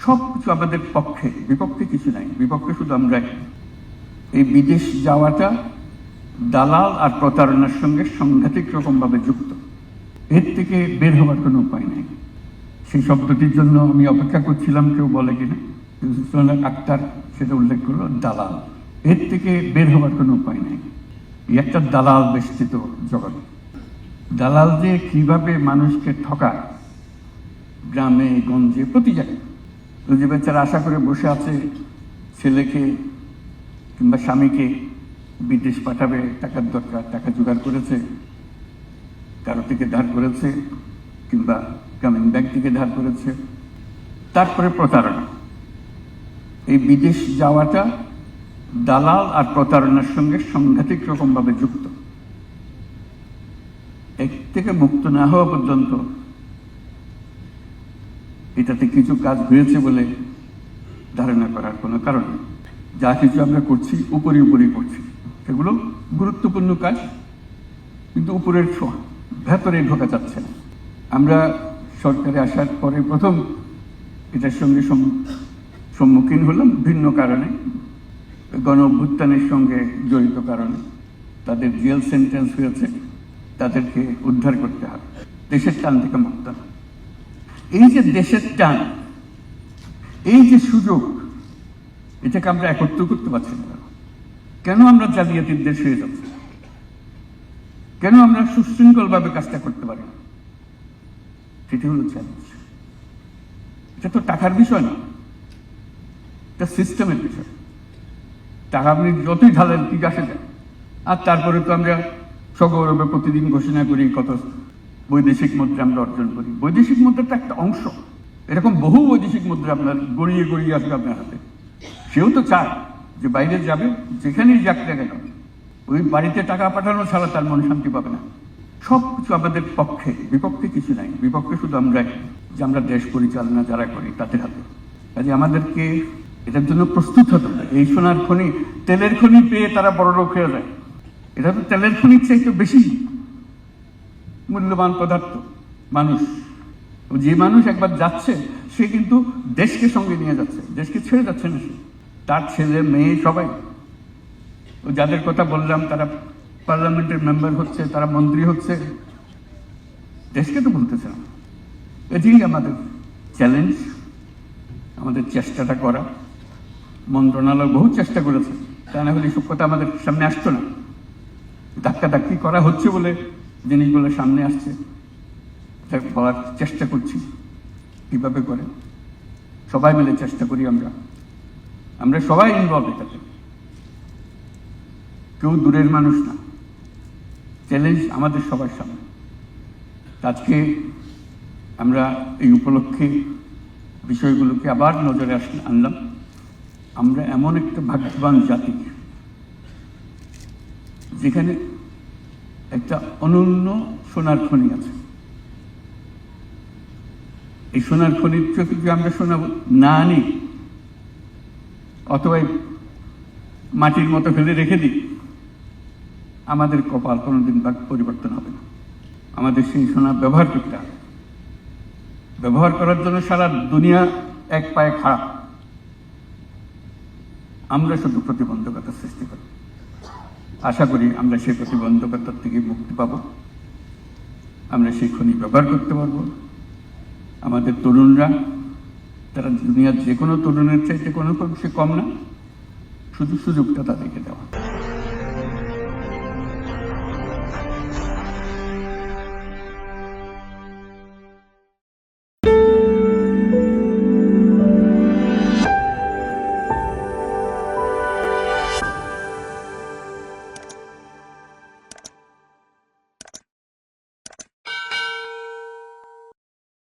সবকিছু আমাদের পক্ষে, বিপক্ষে কিছু নাই। বিপক্ষে শুধু আমরা। এই বিদেশ যাওয়াটা দালাল আর প্রতারণার সঙ্গে সাংঘাতিক রকমভাবে যুক্ত। এর থেকে বের হওয়ার কোনো উপায় নেই। সেই শব্দটির জন্য আমি অপেক্ষা করছিলাম কেউ বলে কিনা। আক্তার সেটা উল্লেখ করলো, দালাল। এর থেকে বের হওয়ার কোনো উপায় নেই। একটা দালাল বেষ্টিত জগৎ। দালাল যে কিভাবে মানুষকে ঠকায়, গ্রামে গঞ্জে প্রতি জায়গায়। যে বেচারা আশা করে বসে আছে ছেলেকে কিংবা স্বামীকে বিদেশ পাঠাবে, টাকার দরকার, টাকা জোগাড় করেছে, কারো থেকে ধার করেছে কিংবা গ্রামীণ ব্যাংক থেকে ধার করেছে, তারপরে প্রতারণা। এই বিদেশ যাওয়াটা দালাল আর প্রতারণার সঙ্গে সাংঘাতিক রকমভাবে যুক্ত। এর থেকে মুক্ত না হওয়া পর্যন্ত এটাতে কিছু কাজ হয়েছে বলে ধারণা করার কোনো কারণ নেই। যা কিছু আমরা করছি উপরে উপরেই করছি, সেগুলো গুরুত্বপূর্ণ কাজ, কিন্তু উপরের ছোঁয়া, ভেতরে ঢোকা যাচ্ছে না। আমরা সরকারে আসার পরে প্রথম এটার সঙ্গে সম্মুখীন হলাম ভিন্ন কারণে, গণ অভ্যুত্থানের সঙ্গে জড়িত কারণে। তাদের জেল সেন্টেন্স হয়েছে, তাদেরকে উদ্ধার করতে হবে, দেশের টান থেকে মুক্ত। এই যে দেশের টান, এই যে সুযোগ, এটাকে আমরা একত্র করতে পারছি না। কেন আমরা জালিয়াতির দেশ হয়ে যাচ্ছি? কেন আমরা সুশৃঙ্খলভাবে কাজটা করতে পারি না? সেটি হলো চ্যালেঞ্জ। এটা তো টাকার বিষয় না, এটা সিস্টেমের বিষয়। টাকা আপনি যতই ঢালেন কি আসে যায়। আর তারপরে তো আমরা সগৌরবে প্রতিদিন ঘোষণা করি কত বৈদেশিক মুদ্রা আমরা অর্জন করি। বৈদেশিক মুদ্রাটা একটা অংশ, এরকম বহু বৈদেশিক মুদ্রা আপনার গড়িয়ে গড়িয়ে আসবে আপনার হাতে। সেও তো চায় যে বাইরে যাবে, যেখানেই যাক না কেন, ওই বাড়িতে টাকা পাঠানো ছাড়া তার মন শান্তি পাবে না। সবকিছু আমাদের পক্ষে, বিপক্ষে কিছু নাই। বিপক্ষে শুধু আমরাই, যে আমরা দেশ পরিচালনা যারা করি তাদের হাতে। কাজে আমাদেরকে এটার জন্য প্রস্তুত হতে হবে। এই সোনার খনি, তেলের খনি পেয়ে তারা বড় লোক হয়ে যায়। এটা তো তেলের খনির চাইতে বেশি মূল্যবান পদার্থ মানুষ। যে মানুষ একবার যাচ্ছে সে কিন্তু দেশকে সঙ্গে নিয়ে যাচ্ছে, দেশকে ছেড়ে যাচ্ছে না। সে, তার ছেলে মেয়ে সবাই, যাদের কথা বললাম, তারা পার্লামেন্টের মেম্বার হচ্ছে, তারা মন্ত্রী হচ্ছে, দেশকে তো বলতেছে না। এটাই আমাদের চ্যালেঞ্জ, আমাদের চেষ্টাটা করা। মন্ত্রণালয় বহু চেষ্টা করেছে, তা না হলে এসব কথা আমাদের সামনে আসতো না। ধাক্কাধাক্কি করা হচ্ছে বলে জিনিসগুলো সামনে আসছে, এটা বলার চেষ্টা করছি কিভাবে করে। সবাই মিলে চেষ্টা করি, আমরা সবাই ইনভলভ এটাতে, কেউ দূরের মানুষ না। চ্যালেঞ্জ আমাদের সবার সামনে। আজকে আমরা এই উপলক্ষে বিষয়গুলোকে আবার নজরে আনলাম। আমরা এমন একটা ভাগ্যবান জাতি যেখানে একটা অনন্য সোনার খনি আছে। এই সোনার খনির যদি আমরা সোনা না আনি অথবা মাটির মতো ফেলে রেখে দিই, আমাদের কপাল কোনোদিন পরিবর্তন হবে না। আমাদের সেই সোনা ব্যবহার করতে হবে। ব্যবহার করার জন্য সারা দুনিয়া এক পায়ে খাড়া। আমরা শুধু প্রতিবন্ধকতা সৃষ্টি করি। আশা করি আমরা সেই প্রতিবন্ধকতার থেকে মুক্তি পাব, আমরা সেই খনি ব্যবহার করতে পারব। আমাদের তরুণরা, তারা দুনিয়ার যে কোনো তরুণের চাইতে কোনো সে কম না, শুধু সুযোগটা তাদেরকে দেওয়া।